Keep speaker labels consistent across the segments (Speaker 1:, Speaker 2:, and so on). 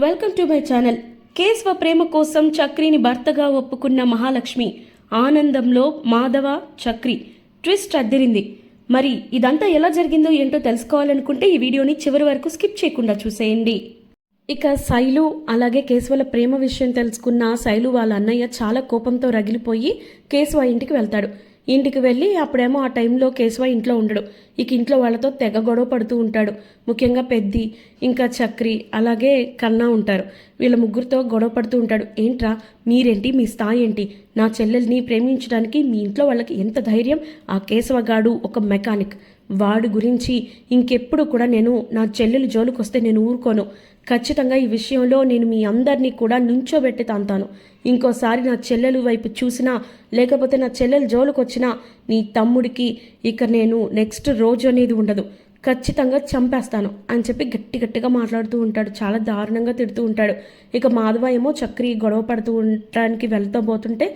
Speaker 1: Welcome to my channel. Keshava ప్రేమ కోసం చక్రిని భర్తగా ఒప్పుకున్న మహాలక్ష్మి ఆనందంలో మాధవ చక్రి ట్విస్ట్ అద్దిరింది. మరి ఇదంతా ఎలా జరిగిందో ఏంటో తెలుసుకోవాలనుకుంటే ఈ వీడియోని చివరి వరకు స్కిప్ చేయకుండా చూసేయండి. ఇక శైలు అలాగే కేశవల ప్రేమ విషయం తెలుసుకున్న శైలు వాళ్ళ అన్నయ్య చాలా కోపంతో రగిలిపోయి కేశవ ఇంటికి వెళ్తాడు. ఇంటికి వెళ్ళి అప్పుడేమో ఆ టైంలో కేశవ ఇంట్లో ఉండడు. ఇక ఇంట్లో వాళ్ళతో తెగ గొడవ పడుతూ ఉంటాడు. ముఖ్యంగా పెద్ది ఇంకా చక్రి అలాగే కన్నా ఉంటారు. వీళ్ళ ముగ్గురితో గొడవ పడుతూ ఉంటాడు. ఏంట్రా మీరేంటి, మీ స్థాయి ఏంటి, నా చెల్లెల్ని ప్రేమించడానికి మీ ఇంట్లో వాళ్ళకి ఎంత ధైర్యం? ఆ కేశవగాడు ఒక మెకానిక్, వాడి గురించి ఇంకెప్పుడు కూడా నేను నా చెల్లెలు జోలికి వస్తే నేను ఊరుకోను. ఖచ్చితంగా ఈ విషయంలో నేను మీ అందరినీ కూడా నుంచోబెట్టి తంతాను. ఇంకోసారి నా చెల్లెలు వైపు చూసినా లేకపోతే నా చెల్లెలు జోలికి వచ్చినా నీ తమ్ముడికి ఇక నేను నెక్స్ట్ రోజు అనేది ఉండదు, ఖచ్చితంగా చంపేస్తాను అని చెప్పి గట్టిగా మాట్లాడుతూ ఉంటాడు. చాలా దారుణంగా తిడుతూ ఉంటాడు. ఇక మాధవ ఏమో చక్రి గొడవ పడుతూ ఉండటానికి వెళ్తూ పోతుంటే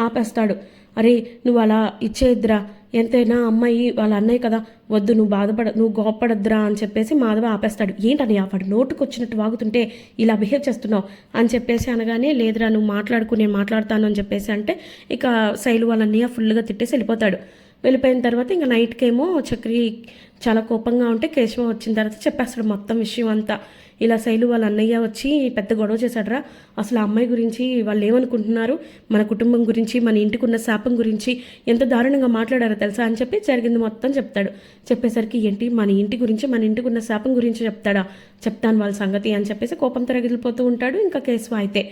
Speaker 1: ఆపేస్తాడు. అరే నువ్వు అలా ఇచ్చేద్దురా, ఎంతైనా అమ్మాయి వాళ్ళ అన్నయ్య కదా, వద్దు నువ్వు గోపడద్దురా అని చెప్పేసి మాధవ ఆపేస్తాడు. ఏంటని వాడు నోటుకు వచ్చినట్టు వాగుతుంటే ఇలా బిహేవ్ చేస్తున్నావు అని చెప్పేసి అనగానే, లేదురా నువ్వు మాట్లాడుకు నేను మాట్లాడతాను అని చెప్పేసి అంటే ఇక శైలు వాళ్ళ అన్నయ్య ఫుల్గా తిట్టేసి వెళ్ళిపోతాడు. వెళ్ళిపోయిన తర్వాత ఇంకా నైట్కేమో చక్రి చాలా కోపంగా ఉంటే కేశవ వచ్చిన తర్వాత చెప్పేస్తాడు మొత్తం విషయం అంతా. ఇలా శైలు వాళ్ళ అన్నయ్య వచ్చి పెద్ద గొడవ చేశాడరా, అసలు ఆ అమ్మాయి గురించి వాళ్ళు ఏమనుకుంటున్నారు, మన కుటుంబం గురించి, మన ఇంటికి ఉన్న శాపం గురించి ఎంత దారుణంగా మాట్లాడారో తెలుసా అని చెప్పి జరిగింది మొత్తం చెప్తాడు. చెప్పేసరికి ఏంటి మన ఇంటి గురించి, మన ఇంటికి ఉన్న శాపం గురించి చెప్తాడా, చెప్తాను వాళ్ళ సంగతి అని చెప్పేసి కోపంతో రగిలిపోతూ ఉంటాడు. ఇంకా కేశవ అయితే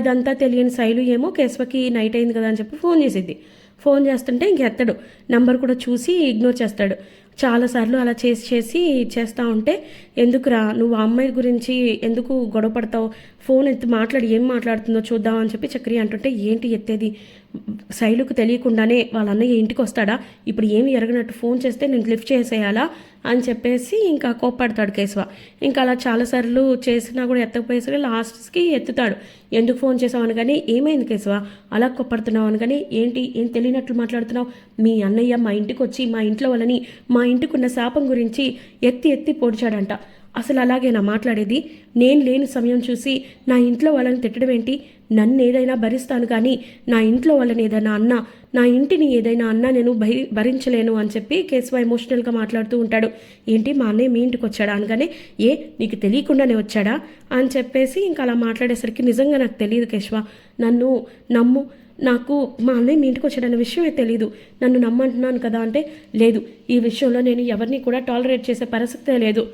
Speaker 1: ఇదంతా తెలియని శైలు ఏమో కేశవకి నైట్ అయింది కదా అని చెప్పి ఫోన్ చేసిద్ది. ఫోన్ చేస్తుంటే ఇంక ఎత్తడు, నెంబర్ కూడా చూసి ఇగ్నోర్ చేస్తాడు. చాలాసార్లు అలా చేస్తూ ఉంటే, ఎందుకురా నువ్వు ఆ అమ్మాయి గురించి ఎందుకు గొడవ పడతావు, ఫోన్ ఎత్తి మాట్లాడి ఏం మాట్లాడుతుందో చూద్దాం అని చెప్పి చక్రి అంటుంటే, ఏంటి ఎత్తేది, శైలుకు తెలియకుండానే వాళ్ళ అన్నయ్య ఇంటికి వస్తాడా, ఇప్పుడు ఏమి ఎరగనట్టు ఫోన్ చేస్తే నేను లిఫ్ట్ చేసేయాలా అని చెప్పేసి ఇంకా కోప్పడతాడు కేశవ. ఇంకా అలా చాలాసార్లు చేసినా కూడా ఎత్తకపోయేసరికి లాస్ట్కి ఎత్తుతాడు. ఎందుకు ఫోన్ చేసావు అనగానే, ఏమైంది కేశవ అలా కోప్పడుతున్నావు అనగానే, ఏం తెలియనట్లు మాట్లాడుతున్నావు, మీ అన్నయ్య మా ఇంటికి వచ్చి మా ఇంట్లో వాళ్ళని, మా ఇంటికి ఉన్న శాపం గురించి ఎత్తి పొడిచాడంట. అసలు అలాగేనా మాట్లాడేది, నేను లేని సమయం చూసి నా ఇంట్లో వాళ్ళని తిట్టడం ఏంటి, నన్ను ఏదైనా భరిస్తాను కానీ నా ఇంట్లో వాళ్ళని ఏదైనా అన్నా, నా ఇంటిని ఏదైనా అన్నా నేను భరించలేను అని చెప్పి కేశవ ఎమోషనల్గా మాట్లాడుతూ ఉంటాడు. ఏంటి మా అన్నయ్య మీ ఇంటికి వచ్చాడా అనగానే, నీకు తెలియకుండానే వచ్చాడా అని చెప్పేసి ఇంకా అలా మాట్లాడేసరికి, నిజంగా నాకు తెలియదు కేశవ, నన్ను నమ్ము, నాకు మా అన్నయ్య మీ ఇంటికి వచ్చాడన్న విషయమే తెలీదు, నన్ను నమ్మంటున్నాను కదా అంటే, లేదు ఈ విషయంలో నేను ఎవరిని కూడా టాలరేట్ చేసే పరిస్థితే లేదు,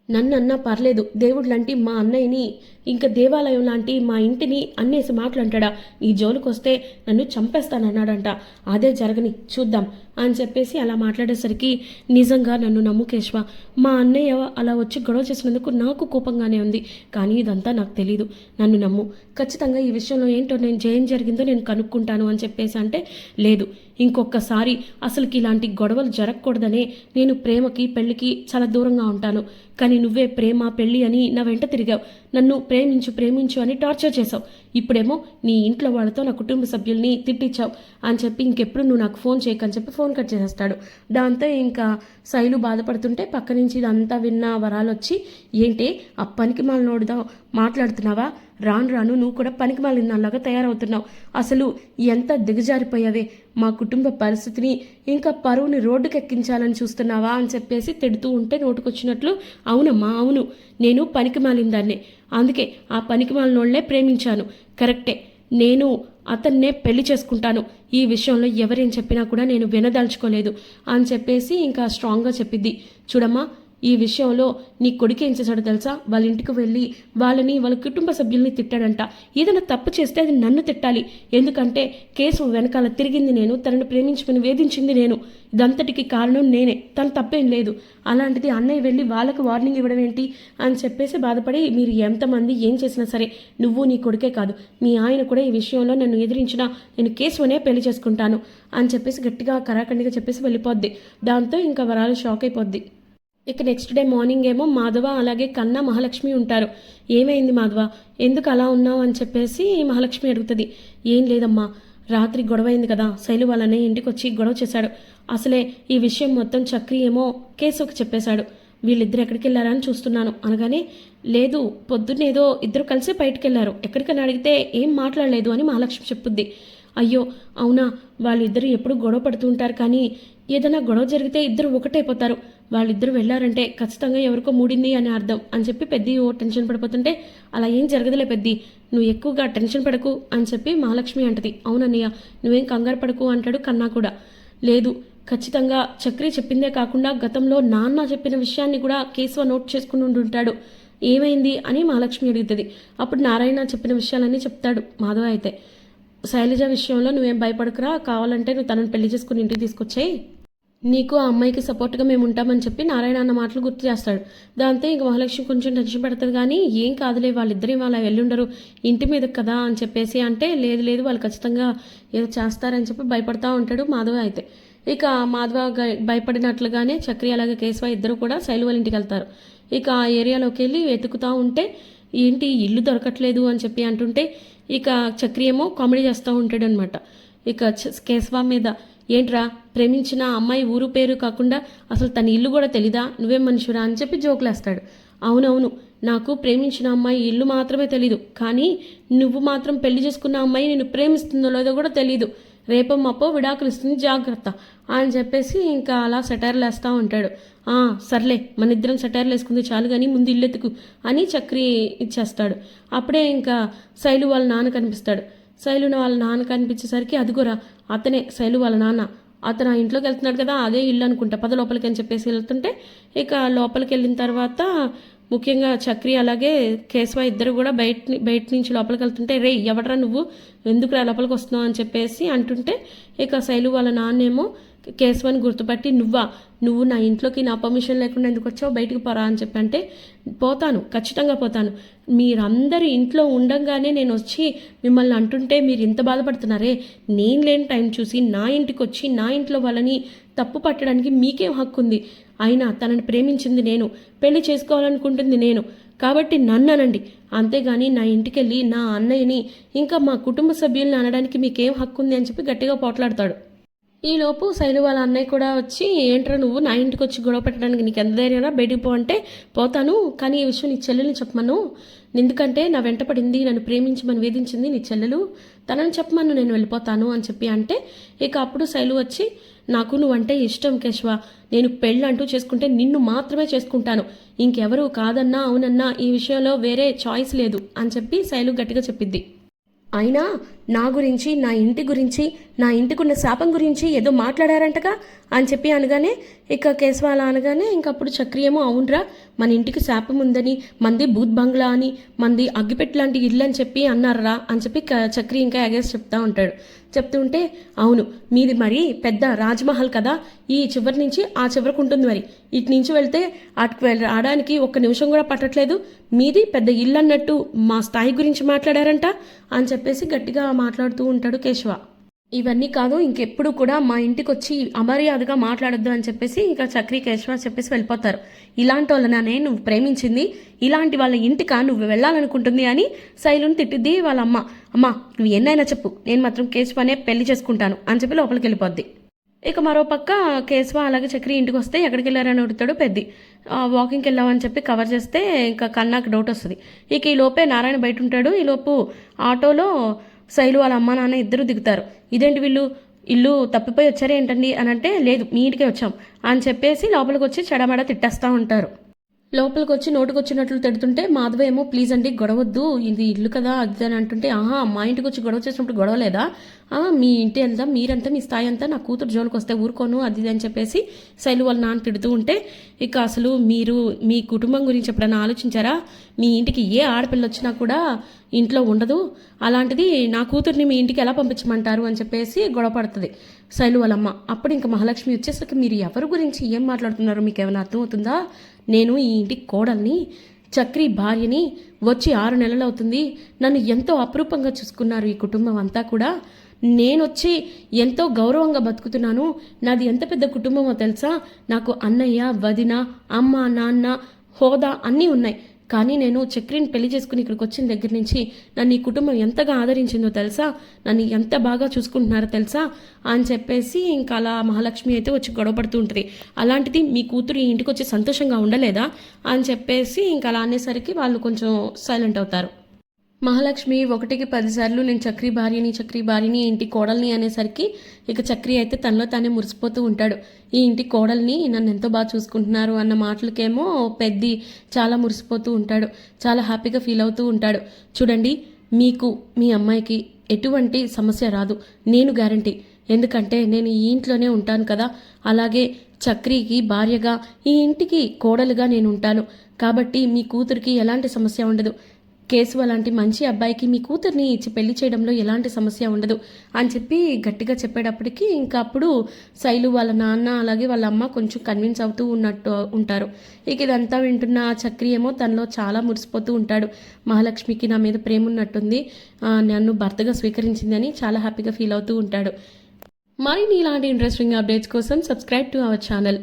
Speaker 1: నన్ను అన్నా పర్లేదు, దేవుడు లాంటి మా అన్నయ్యని, ఇంకా దేవాలయం లాంటి మా ఇంటిని అన్నేసి మాటలంటాడా, ఈ జోలికి వస్తే నన్ను చంపేస్తానన్నాడంట, అదే జరగని చూద్దాం అని చెప్పేసి అలా మాట్లాడేసరికి, నిజంగా నన్ను నమ్ము కేశవ, మా అన్నయ్య అలా వచ్చి గొడవ చేసినందుకు నాకు కోపంగానే ఉంది, కానీ ఇదంతా నాకు తెలీదు, నన్ను నమ్ము, ఖచ్చితంగా ఈ విషయంలో ఏంటో ఏం జరిగిందో నేను కనుక్కుంటాను అని చెప్పేసి అంటే, లేదు ఇంకొకసారి అసలుకి ఇలాంటి గొడవలు జరగకూడదనే నేను ప్రేమకి పెళ్ళికి చాలా దూరంగా ఉంటాను, కానీ నువ్వే ప్రేమ పెళ్ళి అని నా వెంట తిరిగావు, నన్ను ప్రేమించు అని టార్చర్ చేసావు, ఇప్పుడేమో నీ ఇంట్లో వాళ్ళతో నా కుటుంబ సభ్యుల్ని తిట్టించావు అని చెప్పి ఇంకెప్పుడు నువ్వు నాకు ఫోన్ చేయకని చెప్పి ఫోన్ కట్ చేసేస్తాడు. దాంతో ఇంకా శైలు బాధపడుతుంటే పక్క నుంచి ఇదంతా విన్న వరాలు వచ్చి, ఏంటి ఆ పనికి మాలినోడుదా మాట్లాడుతున్నావా, రాను నువ్వు కూడా పనికి మాలినలాగా తయారవుతున్నావు, అసలు ఎంత దిగజారిపోయావే, మా కుటుంబ పరిస్థితిని ఇంకా పరువుని రోడ్డుకెక్కించాలని చూస్తున్నావా అని చెప్పేసి తిడుతూ ఉంటే నోటుకొచ్చినట్లు, అవునమ్మా అవును, నేను పనికి మాలిందాన్నే, అందుకే ఆ పనికి మాలినోళ్లే ప్రేమించాను, కరెక్టే, నేను అతన్నే పెళ్లి చేసుకుంటాను, ఈ విషయంలో ఎవరేం చెప్పినా కూడా నేను వినదలుచుకోలేదు అని చెప్పేసి ఇంకా స్ట్రాంగ్గా చెప్పిద్ది. చూడమ్మా ఈ విషయంలో నీ కొడుకు ఏం చేశాడో తెలుసా, వాళ్ళ ఇంటికి వెళ్ళి వాళ్ళ కుటుంబ సభ్యుల్ని తిట్టాడంట, ఏదైనా తప్పు చేస్తే అది నన్ను తిట్టాలి, ఎందుకంటే కేసు వెనకాల తిరిగింది నేను, తనను ప్రేమించుకుని వేధించింది నేను, ఇదంతటికి కారణం నేనే, తను తప్పేం లేదు, అలాంటిది అన్నయ్య వెళ్ళి వాళ్ళకు వార్నింగ్ ఇవ్వడం ఏంటి అని చెప్పేసి బాధపడి, మీరు ఎంతమంది ఏం చేసినా సరే నువ్వు నీ కొడుకే కాదు మీ ఆయన కూడా ఈ విషయంలో నన్ను ఎదిరించినా నేను కేసునే పెళ్లి చేసుకుంటాను అని చెప్పేసి గట్టిగా కరాఖండిగా చెప్పేసి వెళ్ళిపోద్ది. దాంతో ఇంకా వరాలు షాక్ అయిపోద్ది. ఇక నెక్స్ట్ డే మార్నింగ్ ఏమో మాధవ అలాగే కన్నా మహాలక్ష్మి ఉంటారు. ఏమైంది మాధవ, ఎందుకు అలా ఉన్నావు అని చెప్పేసి మహాలక్ష్మి అడుగుతుంది. ఏం లేదమ్మా, రాత్రి గొడవైంది కదా, శైలు వాళ్ళనే ఇంటికి వచ్చి గొడవ చేశాడు, అసలే ఈ విషయం మొత్తం చక్రి ఏమో కేశవకి చెప్పేశాడు, వీళ్ళిద్దరు ఎక్కడికి వెళ్ళారా అని చూస్తున్నాను అనగానే, లేదు పొద్దున్నేదో ఇద్దరు కలిసి బయటికి వెళ్ళారు, ఎక్కడికని అడిగితే ఏం మాట్లాడలేదు అని మహాలక్ష్మి చెప్పుద్ది. అయ్యో అవునా, వాళ్ళిద్దరు ఎప్పుడు గొడవ పడుతూ ఉంటారు, కానీ ఏదైనా గొడవ జరిగితే ఇద్దరు ఒకటైపోతారు, వాళ్ళిద్దరు వెళ్ళారంటే ఖచ్చితంగా ఎవరికో మూడింది అని అర్థం అని చెప్పి పెద్ద ఓ టెన్షన్ పడిపోతుంటే, అలా ఏం జరగదులే పెద్ది, నువ్వు ఎక్కువగా టెన్షన్ పడకు అని చెప్పి మహాలక్ష్మి అంటది. అవునన్నయ్య, నువ్వేం కంగారు పడకు అంటాడు కన్నా కూడా. లేదు, ఖచ్చితంగా చక్రి చెప్పిందే కాకుండా గతంలో నాన్న చెప్పిన విషయాన్ని కూడా కేశవ నోట్ చేసుకుని ఉండుంటాడు, ఏమైంది అని మహాలక్ష్మి అడుగుతుంది. అప్పుడు నారాయణ చెప్పిన విషయాలన్నీ చెప్తాడు మాధవ. అయితే శైలజ విషయంలో నువ్వేం భయపడకురా, కావాలంటే నువ్వు తనని పెళ్లి చేసుకుని ఇంటికి తీసుకొచ్చేయి, నీకు ఆ అమ్మాయికి సపోర్ట్గా మేము ఉంటామని చెప్పి నారాయణ అన్న మాటలు గుర్తు చేస్తాడు. దాంతో ఇంక మహాలక్ష్మి కొంచెం టెన్షన్ పడుతుంది, కానీ ఏం కాదులే, వాళ్ళిద్దరు అలా వెళ్ళుండరు ఇంటి మీదకి కదా అని చెప్పేసి అంటే, లేదు లేదు వాళ్ళు ఖచ్చితంగా ఏదో చేస్తారని చెప్పి భయపడతా ఉంటాడు మాధవ. అయితే ఇక మాధవ భయపడినట్లుగానే చక్రి అలాగే కేశవ ఇద్దరు కూడా శైలు వాళ్ళ ఇంటికి వెళ్తారు. ఇక ఆ ఏరియాలోకి వెళ్ళి వెతుకుతూ ఉంటే, ఏంటి ఇల్లు దొరకట్లేదు అని చెప్పి అంటుంటే, ఇక చక్రి ఏమో కామెడీ చేస్తూ ఉంటాడు అనమాట. ఇక కేశవ మీద, ఏంట్రా ప్రేమించిన అమ్మాయి ఊరు పేరు కాకుండా అసలు తన ఇల్లు కూడా తెలీదా, నువ్వేం మనుషురా అని చెప్పి జోకులేస్తాడు. అవునవును, నాకు ప్రేమించిన అమ్మాయి ఇల్లు మాత్రమే తెలీదు, కానీ నువ్వు మాత్రం పెళ్లి చేసుకున్న అమ్మాయి నేను ప్రేమిస్తుందో లేదో కూడా తెలీదు, రేపమ్మప్పో విడాకులు ఇస్తుంది జాగ్రత్త అని చెప్పేసి ఇంకా అలా సెటైర్లు వేస్తూ ఉంటాడు. సర్లే మన ఇద్దరం సెటైర్లు వేసుకుంది చాలు కానీ ముందు ఇల్లెత్తుకు అని చక్రి ఇచ్చేస్తాడు. అప్పుడే ఇంకా శైలు వాళ్ళ నాన్న కనిపిస్తాడు. శైలు వాళ్ళ నాన్న కనిపించేసరికి, అదిగోరా అతనే శైలు వాళ్ళ నాన్న, అతను ఆ ఇంట్లోకి వెళ్తున్నాడు కదా, అదే ఇల్లు అనుకుంటా, పద లోపలికి అని చెప్పేసి వెళ్తుంటే, ఇక లోపలికి వెళ్ళిన తర్వాత ముఖ్యంగా చక్రి అలాగే కేశవ ఇద్దరు కూడా బయట నుంచి లోపలికి వెళ్తుంటే, రే ఎవడరా నువ్వు, ఎందుకురా లోపలికి వస్తున్నావు అని చెప్పేసి అంటుంటే, ఇక శైలు వాళ్ళ నాన్నేమో కేశవని గుర్తుపట్టి, నువ్వు నా ఇంట్లోకి నా పర్మిషన్ లేకుండా ఎందుకు వచ్చావు, బయటికి పోరా అని చెప్పి అంటే, పోతాను, ఖచ్చితంగా పోతాను, మీరందరూ ఇంట్లో ఉండంగానే నేను వచ్చి మిమ్మల్ని అంటుంటే మీరు ఇంత బాధపడుతున్నారే, నేను లేని టైం చూసి నా ఇంటికి వచ్చి నా ఇంట్లో వాళ్ళని తప్పు పట్టడానికి మీకేం హక్కు ఉంది, అయినా తనని ప్రేమించింది నేను, పెళ్లి చేసుకోవాలనుకుంటుంది నేను, కాబట్టి నన్ను అనండి, అంతేగాని నా ఇంటికి వెళ్ళి నా అన్నయ్యని ఇంకా మా కుటుంబ సభ్యుల్ని అనడానికి మీకేం హక్కు ఉంది అని చెప్పి గట్టిగా పోట్లాడతాడు. ఈలోపు శైలు వాళ్ళ అన్నయ్య కూడా వచ్చి, ఏంట్రా నువ్వు నా ఇంటికి వచ్చి గొడవ పెట్టడానికి నీకు ఎంత ధైర్యంరా, బయటికి పో అంటే, పోతాను కానీ ఈ విషయం నీ చెల్లెల్ని చెప్పమను, ఎందుకంటే నా వెంట పడింది, నన్ను ప్రేమించమని వేధించింది నీ చెల్లెలు, తనని చెప్పమను, నేను వెళ్ళిపోతాను అని చెప్పి అంటే, ఇక అప్పుడు శైలు వచ్చి, నాకు నువ్వంటే ఇష్టం కేశవ, నేను పెళ్ళి అంటూ చేసుకుంటే నిన్ను మాత్రమే చేసుకుంటాను, ఇంకెవరు కాదన్నా అవునన్నా ఈ విషయంలో వేరే చాయిస్ లేదు అని చెప్పి శైలు గట్టిగా చెప్పిద్ది. అయినా నా గురించి, నా ఇంటి గురించి, నా ఇంటికున్న శాపం గురించి ఏదో మాట్లాడారంటగా అని చెప్పి అనగానే, ఇక కేశవ అలా అనగానే ఇంకప్పుడు చక్రి ఏమో, అవునరా మన ఇంటికి శాపం ఉందని, మంది బూత్ బంగ్లా అని, మంది అగ్గిపెట్టి లాంటి ఇల్లు అని చెప్పి అన్నారా అని చెప్పి చక్రి ఇంకా ఎగేసి చెప్తా ఉంటాడు. చెప్తూ ఉంటే, అవును మీది మరి పెద్ద రాజ్మహల్ కదా, ఈ చివరి నుంచి ఆ చివరికి ఉంటుంది, మరి ఇటు నుంచి వెళ్తే అటుకు రావడానికి ఒక్క నిమిషం కూడా పట్టట్లేదు, మీది పెద్ద ఇల్లు అన్నట్టు మా స్థాయి గురించి మాట్లాడారంట అని చెప్పేసి గట్టిగా మాట్లాడుతూ ఉంటాడు కేశవ. ఇవన్నీ కాదు, ఇంకెప్పుడు కూడా మా ఇంటికి వచ్చి అమర్యాదగా మాట్లాడొద్దు అని చెప్పేసి ఇంకా చక్రి కేశవ చెప్పేసి వెళ్ళిపోతారు. ఇలాంటి వాళ్ళనే నువ్వు ప్రేమించింది, ఇలాంటి వాళ్ళ ఇంటికా నువ్వు వెళ్ళాలనుకుంటుంది అని శైలుని తిట్టిద్ది వాళ్ళ అమ్మ. అమ్మా నువ్వు ఎన్నైనా చెప్పు, నేను మాత్రం కేశవనే పెళ్లి చేసుకుంటాను అని చెప్పి లోపలికి వెళ్ళిపోద్ది. ఇక మరో పక్క కేశవ అలాగే చక్రి ఇంటికి వస్తే, ఎక్కడికి వెళ్ళారని అడుగుతాడు పెద్ది. వాకింగ్కి వెళ్ళామని చెప్పి కవర్ చేస్తే ఇంకా కన్నాకు డౌట్ వస్తుంది. ఇక ఈ లోపే నారాయణ బయట ఉంటాడు. ఈలోపు ఆటోలో శైలు వాళ్ళ అమ్మ నాన్న ఇద్దరు దిగుతారు. ఇదేంటి వీళ్ళు ఇల్లు తప్పిపోయి వచ్చారే ఏంటండి అని అంటే, లేదు మీ ఇంటికే వచ్చాం అని చెప్పేసి లోపలికి వచ్చి చెడమడ తిట్టేస్తూ ఉంటారు. లోపలికి వచ్చి నోటుకొచ్చినట్లు తిడుతుంటే మాధవ ఏమో, ప్లీజ్ అండి గొడవద్దు, ఇది ఇల్లు కదా అది అని అంటుంటే, మా ఇంటికి వచ్చి గొడవ చేసినప్పుడు గొడవ లేదా, మీ ఇంటి అంతా మీరంతా మీ స్థాయి అంతా నా కూతురు జోలికి వస్తే ఊరుకోను అది అని చెప్పేసి శైలు వాళ్ళ నాన్న తిడుతూ ఉంటే, ఇక అసలు మీరు మీ కుటుంబం గురించి ఎప్పుడైనా ఆలోచించారా, మీ ఇంటికి ఏ ఆడపిల్ల వచ్చినా కూడా ఇంట్లో ఉండదు, అలాంటిది నా కూతుర్ని మీ ఇంటికి ఎలా పంపించమంటారు అని చెప్పేసి గొడవ పడుతుంది శైలు వాళ్ళమ్మ. అప్పుడు ఇంకా మహాలక్ష్మి వచ్చేసరికి, మీరు ఎవరి గురించి ఏం మాట్లాడుతున్నారో మీకు ఏమైనా అర్థమవుతుందా, నేను ఈ ఇంటికి కోడల్ని, చక్రి భార్యని, వచ్చి 6 నెలలు అవుతుంది, నన్ను ఎంతో అపురూపంగా చూసుకున్నారు ఈ కుటుంబం అంతా కూడా, నేనొచ్చి ఎంతో గౌరవంగా బతుకుతున్నాను, నాది ఎంత పెద్ద కుటుంబమో తెలుసా, నాకు అన్నయ్య వదిన అమ్మ నాన్న హోదా అన్నీ ఉన్నాయి, కానీ నేను చక్రిని పెళ్లి చేసుకుని ఇక్కడికి వచ్చిన దగ్గర నుంచి నన్ను ఈ కుటుంబం ఎంతగా ఆదరించిందో తెలుసా, నన్ను ఎంత బాగా చూసుకుంటున్నారో తెలుసా అని చెప్పేసి ఇంకా అలా మహాలక్ష్మి అయితే వచ్చి గొడవపడుతూ ఉంటుంది. అలాంటిది మీ కూతురు ఈ ఇంటికి వచ్చి సంతోషంగా ఉండలేదా అని చెప్పేసి ఇంకా అలా అనేసరికి వాళ్ళు కొంచెం సైలెంట్ అవుతారు. మహాలక్ష్మి 1కి 10 సార్లు నేను చక్రి భార్యని ఇంటి కోడల్ని అనేసరికి ఇక చక్రి అయితే తనలో తానే మురిసిపోతూ ఉంటాడు. ఈ ఇంటి కోడల్ని నన్ను ఎంతో బాగా చూసుకుంటున్నారు అన్న మాటలకేమో పెద్ది చాలా మురిసిపోతూ ఉంటాడు, చాలా హ్యాపీగా ఫీల్ అవుతూ ఉంటాడు. చూడండి, మీకు మీ అమ్మాయికి ఎటువంటి సమస్య రాదు, నేను గ్యారంటీ. ఎందుకంటే నేను ఈ ఇంట్లోనే ఉంటాను కదా, అలాగే చక్రికి భార్యగా ఈ ఇంటికి కోడలుగా నేను ఉంటాను కాబట్టి మీ కూతురికి ఎలాంటి సమస్య ఉండదు. కేశవ లాంటి మంచి అబ్బాయికి మీ కూతుర్ని ఇచ్చి పెళ్లి చేయడంలో ఎలాంటి సమస్య ఉండదు అని చెప్పి గట్టిగా చెప్పేటప్పటికి ఇంకా అప్పుడు శైలు వాళ్ళ నాన్న అలాగే వాళ్ళ అమ్మ కొంచెం కన్విన్స్ అవుతూ ఉన్నట్టు ఉంటారు. ఇక ఇదంతా వింటున్న చక్రి ఏమో తనలో చాలా మురిసిపోతూ ఉంటాడు. మహాలక్ష్మికి నా మీద ప్రేమ ఉన్నట్టుంది, నన్ను భర్తగా స్వీకరించిందని చాలా హ్యాపీగా ఫీల్ అవుతూ ఉంటాడు. మరిన్ని ఇలాంటి ఇంట్రెస్టింగ్ అప్డేట్స్ కోసం సబ్స్క్రైబ్ టు అవర్ ఛానల్.